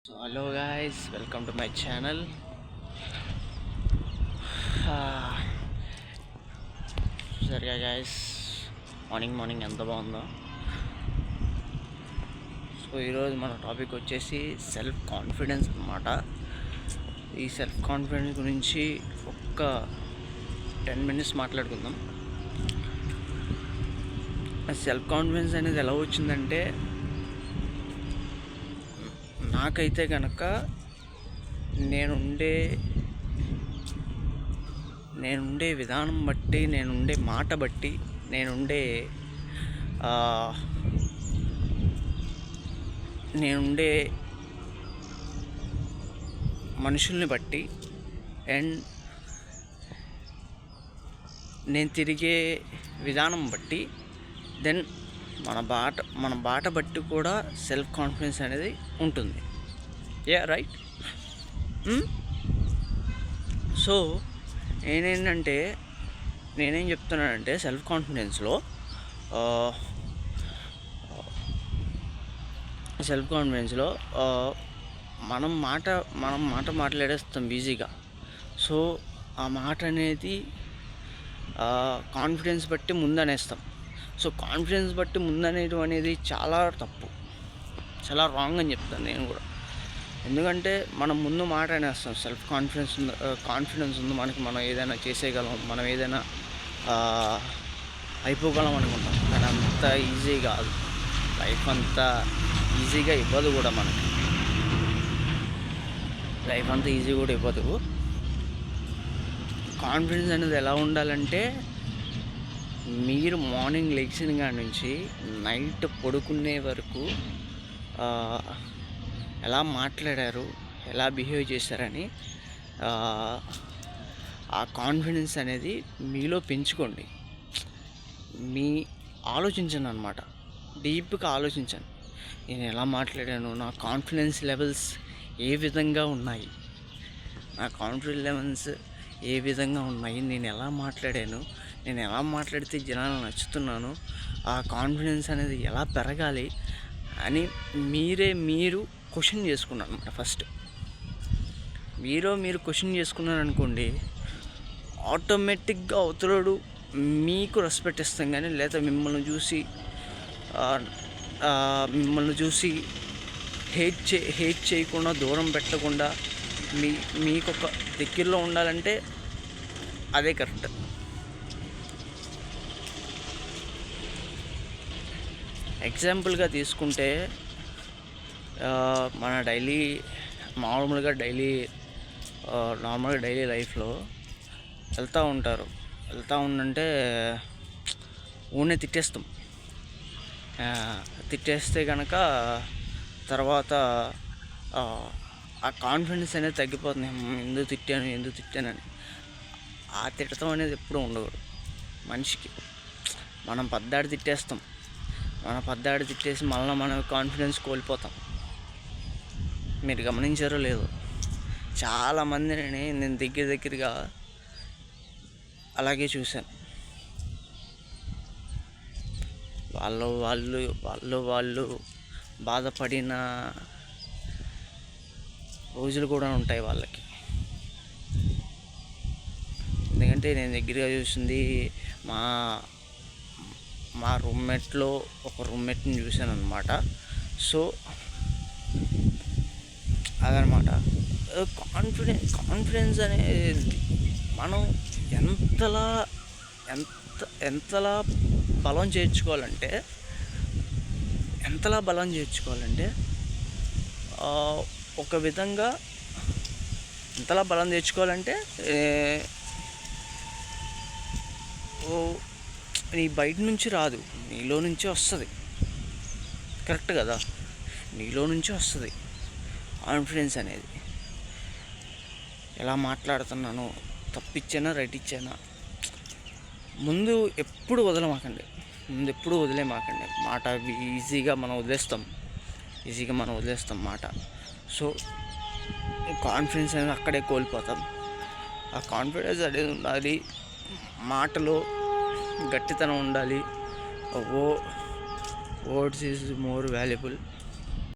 So hello guys, welcome to my channel. సరిగా guys, morning ఎంత బాగుందో. సో ఈరోజు మన టాపిక్ వచ్చేసి సెల్ఫ్ కాన్ఫిడెన్స్ అన్నమాట. ఈ సెల్ఫ్ కాన్ఫిడెన్స్ గురించి ఒక్క 10 minutes మాట్లాడుకుందాం. సెల్ఫ్ కాన్ఫిడెన్స్ అనేది ఎలా వచ్చిందంటే, నాకైతే కనుక నేనుండే విధానం బట్టి, నేనుండే మాట బట్టి, నేనుండే మనుషుల్ని బట్టి అండ్ నేను తిరిగే విధానం బట్టి, దెన్ మన బాట బట్టి కూడా సెల్ఫ్ కాన్ఫిడెన్స్ అనేది ఉంటుంది. రైట్. సో నేనేం చెప్తున్నానంటే, సెల్ఫ్ కాన్ఫిడెన్స్లో మనం మాట మాట్లాడేస్తాం ఈజీగా. సో ఆ మాట అనేది కాన్ఫిడెన్స్ బట్టి ముందనేస్తాం. సో కాన్ఫిడెన్స్ బట్టి ముందనేయడం అనేది చాలా తప్పు, చాలా రాంగ్ అని చెప్తాను నేను కూడా. ఎందుకంటే మనం ముందు మాట అనేస్తాం. సెల్ఫ్ కాన్ఫిడెన్స్ ఉంది మనకి, మనం ఏదైనా చేసేయగలం, మనం ఏదైనా అయిపోగలం అనుకుంటాం. కానీ అంత ఈజీ కాదు. లైఫ్ అంతా ఈజీగా ఇవ్వదు కూడా మనకి. లైఫ్ అంతా ఈజీ కూడా ఇవ్వదు. కాన్ఫిడెన్స్ అనేది ఎలా ఉండాలంటే, మీరు మార్నింగ్ లెగ్సిన కాడి నుంచి నైట్ పడుకునే వరకు ఎలా మాట్లాడారు, ఎలా బిహేవ్ చేశారని ఆ కాన్ఫిడెన్స్ అనేది మీలో పెంచుకోండి. ఆలోచించండి అన్నమాట. డీప్గా ఆలోచించండి. నేను ఎలా మాట్లాడాను, నా కాన్ఫిడెన్స్ లెవెల్స్ ఏ విధంగా ఉన్నాయి, నేను ఎలా మాట్లాడాను, నేను ఎలా మాట్లాడితే జనాలు నచ్చుతున్నాను, ఆ కాన్ఫిడెన్స్ అనేది ఎలా పెరగాలి అని మీరు క్వశ్చన్ చేసుకున్నాను అనమాట. ఫస్ట్ మీరు క్వశ్చన్ చేసుకున్నారనుకోండి, ఆటోమేటిక్గా అవతలడు మీకు రెస్పెక్ట్ ఇస్తాం. కానీ లేదా మిమ్మల్ని చూసి హేట్ చేయకుండా, దూరం పెట్టకుండా, మీకొక దగ్గరలో ఉండాలంటే అదే కరెక్ట్. ఎగ్జాంపుల్గా తీసుకుంటే, మన నార్మల్గా డైలీ లైఫ్లో వెళ్తూ ఉండంటే ఊనే తిట్టేస్తే కనుక తర్వాత ఆ కాన్ఫిడెన్స్ అనేది తగ్గిపోతుంది. ఎందుకు తిట్టానని ఆ తిట్టడం అనేది ఎప్పుడూ ఉండకూడదు మనిషికి. మనం పద్దాడి తిట్టేసి మళ్ళీ మన కాన్ఫిడెన్స్ కోల్పోతాం. మీరు గమనించారో లేదో, చాలామందిని నేను దగ్గరగా అలాగే చూశాను. వాళ్ళు బాధపడిన రోజులు కూడా ఉంటాయి వాళ్ళకి. ఎందుకంటే నేను దగ్గరగా చూసింది మా రూమ్మేట్లో ఒక రూమ్మేట్ని చూశాను అనమాట. సో అదనమాట కాన్ఫిడెన్స్ అనేది మనం ఎంతలా బలం చేర్చుకోవాలంటే ఒక విధంగా ఎంతలా బలం తెచ్చుకోవాలంటే, నీ బయట నుంచి రాదు, నీలో నుంచే వస్తుంది. కరెక్ట్ కదా? నీలో నుంచే వస్తుంది కాన్ఫిడెన్స్ అనేది. ఎలా మాట్లాడుతున్నాను, తప్పిచ్చానా రైట్ ఇచ్చానా, ముందు ఎప్పుడు వదిలేమాకండి. మాట ఈజీగా మనం వదిలేస్తాం మాట. సో కాన్ఫిడెన్స్ అనేది అక్కడే కోల్పోతాం. ఆ కాన్ఫిడెన్స్ అనేది ఉండాలి, మాటలో గట్టితనం ఉండాలి. Words is more valuable